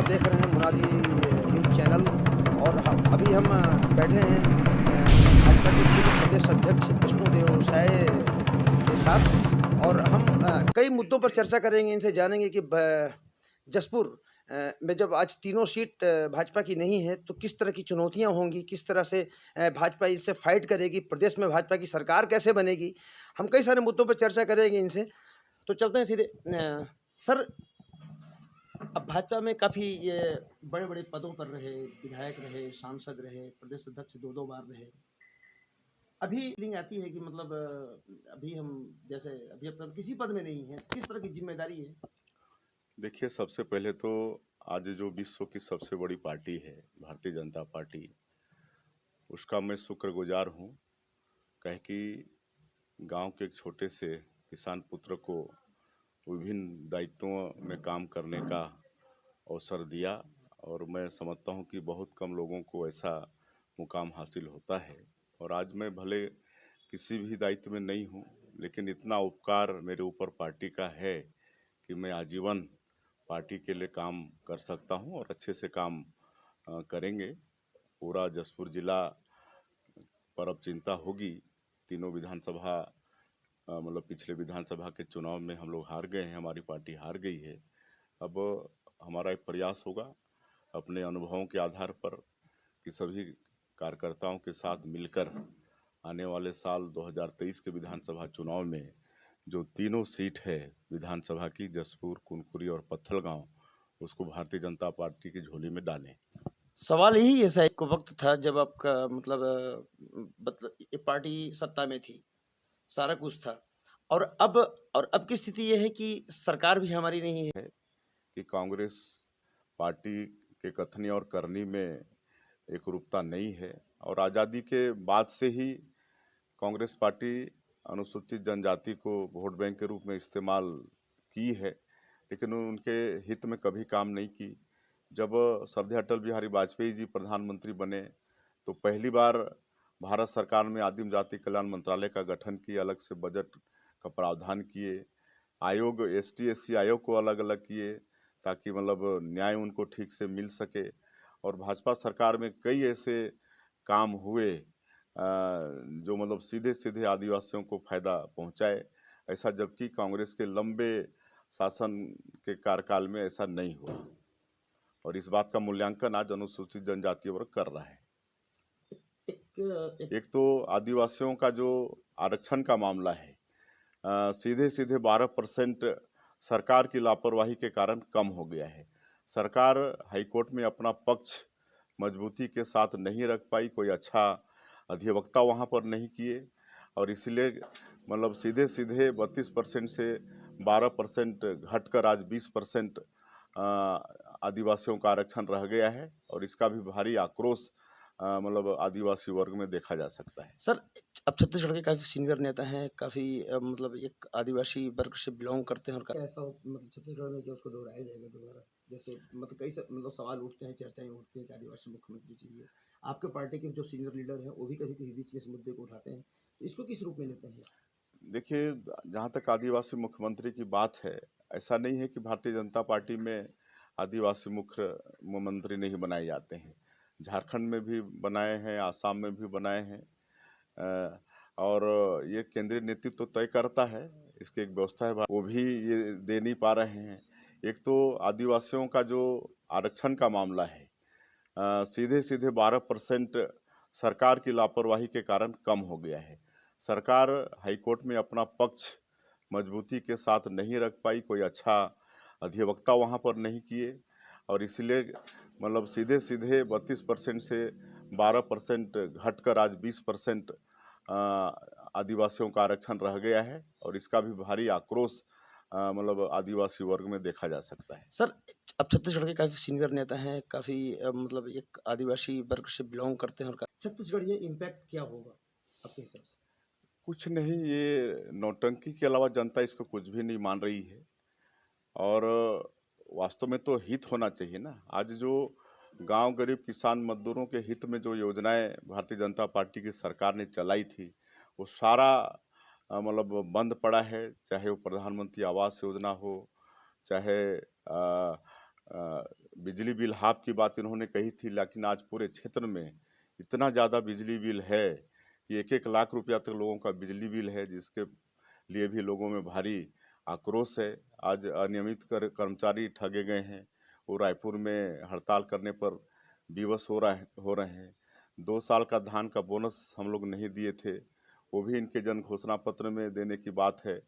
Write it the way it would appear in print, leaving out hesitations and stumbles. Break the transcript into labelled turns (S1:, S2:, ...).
S1: आप देख रहे हैं मुनादी न्यूज़ चैनल और अभी हम बैठे हैं भाजपा के पूर्व प्रदेश अध्यक्ष विष्णुदेव साय के साथ और हम कई मुद्दों पर चर्चा करेंगे, इनसे जानेंगे कि जसपुर में जब आज तीनों सीट भाजपा की नहीं है तो किस तरह की चुनौतियां होंगी, किस तरह से भाजपा इससे फाइट करेगी, प्रदेश में भाजपा की सरकार कैसे बनेगी। हम कई सारे मुद्दों पर चर्चा करेंगे इनसे। तो चलते हैं सीधे। सर, अब भाजपा में काफ़ी ये बड़े-बड़े पदों पर रहे, विधायक रहे, सांसद रहे, प्रदेश अध्यक्ष 2-2 बार रहे। अभी फीलिंग आती है कि मतलब अभी हम जैसे अभी अब किसी पद में नहीं हैं, तो किस तरह की ज़िम्मेदारी है?
S2: देखिए, सबसे पहले तो आज जो विश्व की सबसे बड़ी पार्टी है, भारतीय जनता पार्टी, उसका मैं शुक्रगुजार हूँ। कहे कि गाँव के एक छोटे से किसान पुत्र को विभिन्न दायित्वों में काम करने का अवसर दिया और मैं समझता हूँ कि बहुत कम लोगों को ऐसा मुकाम हासिल होता है। और आज मैं भले किसी भी दायित्व में नहीं हूँ, लेकिन इतना उपकार मेरे ऊपर पार्टी का है कि मैं आजीवन पार्टी के लिए काम कर सकता हूँ और अच्छे से काम करेंगे। पूरा जसपुर जिला पर अब चिंता होगी। तीनों विधानसभा मतलब पिछले विधानसभा के चुनाव में हम लोग हार गए हैं, हमारी पार्टी हार गई है। अब हमारा एक प्रयास होगा अपने अनुभवों के आधार पर कि सभी कार्यकर्ताओं के साथ मिलकर आने वाले साल 2023 के विधानसभा चुनाव में जो तीनों सीट है विधानसभा की, जसपुर, कुनकुरी और पत्थलगांव, उसको भारतीय जनता पार्टी की झोली में डालें।
S1: सवाल यही ऐसा एक वक़्त था जब आपका मतलब ये पार्टी सत्ता में थी, सारा कुछ था और अब की स्थिति ये है कि सरकार भी हमारी नहीं है।
S2: कि कांग्रेस पार्टी के कथनी और करनी में एकरूपता नहीं है और आज़ादी के बाद से ही कांग्रेस पार्टी अनुसूचित जनजाति को वोट बैंक के रूप में इस्तेमाल की है, लेकिन उनके हित में कभी काम नहीं की। जब श्रद्धेय अटल बिहारी वाजपेयी जी प्रधानमंत्री बने तो पहली बार भारत सरकार में आदिम जाति कल्याण मंत्रालय का गठन किए, अलग से बजट का प्रावधान किए, आयोग एसटी एससी आयोग को अलग अलग किए ताकि मतलब न्याय उनको ठीक से मिल सके। और भाजपा सरकार में कई ऐसे काम हुए जो मतलब सीधे सीधे आदिवासियों को फायदा पहुंचाए, ऐसा जबकि कांग्रेस के लंबे शासन के कार्यकाल में ऐसा नहीं हुआ और इस बात का मूल्यांकन आज अनुसूचित जनजाति वर्ग कर रहा है। एक तो आदिवासियों का जो आरक्षण का मामला है, सीधे सीधे 12% सरकार की लापरवाही के कारण कम हो गया है। सरकार हाईकोर्ट में अपना पक्ष मजबूती के साथ नहीं रख पाई, कोई अच्छा अधिवक्ता वहाँ पर नहीं किए और इसलिए मतलब सीधे सीधे 32% से 12% घटकर आज 20% आदिवासियों का आरक्षण रह गया है और इसका भी भारी आक्रोश मतलब आदिवासी वर्ग में देखा जा सकता है।
S1: सर, अब छत्तीसगढ़ के काफ़ी सीनियर नेता हैं, काफ़ी मतलब एक आदिवासी वर्ग से बिलॉन्ग करते हैं और ऐसा मतलब छत्तीसगढ़ में कि उसको दोहराया जाएगा दोबारा। जैसे मतलब मतलब सवाल उठते हैं, चर्चाएँ उठती हैं कि आदिवासी मुख्यमंत्री चाहिए। आपके पार्टी के जो सीनियर लीडर हैं, वो भी कभी-कभी बीच में इस मुद्दे को उठाते हैं। तो इसको किस रूप में लेते हैं?
S2: देखिए, जहाँ तक आदिवासी मुख्यमंत्री की बात है, ऐसा नहीं है कि भारतीय जनता पार्टी में आदिवासी मुख्यमंत्री नहीं बनाए जाते हैं। झारखंड में भी बनाए हैं, आसाम में भी बनाए हैं और ये केंद्रीय नेतृत्व तो तय करता है, इसकी एक व्यवस्था है, वो भी ये दे नहीं पा रहे हैं। एक तो आदिवासियों का जो आरक्षण का मामला है, सीधे सीधे 12% सरकार की लापरवाही के कारण कम हो गया है। सरकार हाईकोर्ट में अपना पक्ष मजबूती के साथ नहीं रख पाई, कोई अच्छा अधिवक्ता वहाँ पर नहीं किए और इसलिए मतलब सीधे सीधे 32% से 12% घटकर आज 20% आदिवासियों का आरक्षण रह गया है और इसका भी भारी आक्रोश मतलब आदिवासी वर्ग में देखा जा सकता है।
S1: सर, अब छत्तीसगढ़ के काफ़ी सीनियर नेता हैं, काफ़ी मतलब एक आदिवासी वर्ग से बिलॉन्ग करते हैं और छत्तीसगढ़ ये इम्पैक्ट क्या होगा आपके हिसाब से?
S2: कुछ नहीं, ये नौटंकी के अलावा जनता इसको कुछ भी नहीं मान रही है और वास्तव में तो हित होना चाहिए ना। आज जो गांव गरीब किसान मजदूरों के हित में जो योजनाएं भारतीय जनता पार्टी की सरकार ने चलाई थी, वो सारा मतलब बंद पड़ा है। चाहे वो प्रधानमंत्री आवास योजना हो, चाहे बिजली बिल हाफ की बात इन्होंने कही थी, लेकिन आज पूरे क्षेत्र में इतना ज़्यादा बिजली बिल है कि 1-1 लाख रुपया तक लोगों का बिजली बिल है, जिसके लिए भी लोगों में भारी आक्रोश है। आज अनियमित कर्मचारी ठगे गए हैं। वो रायपुर में हड़ताल करने पर विवश हो रहे हैं। 2 साल का धान का बोनस हम लोग नहीं दिए थे, वो भी इनके जन घोषणा पत्र में देने की बात है।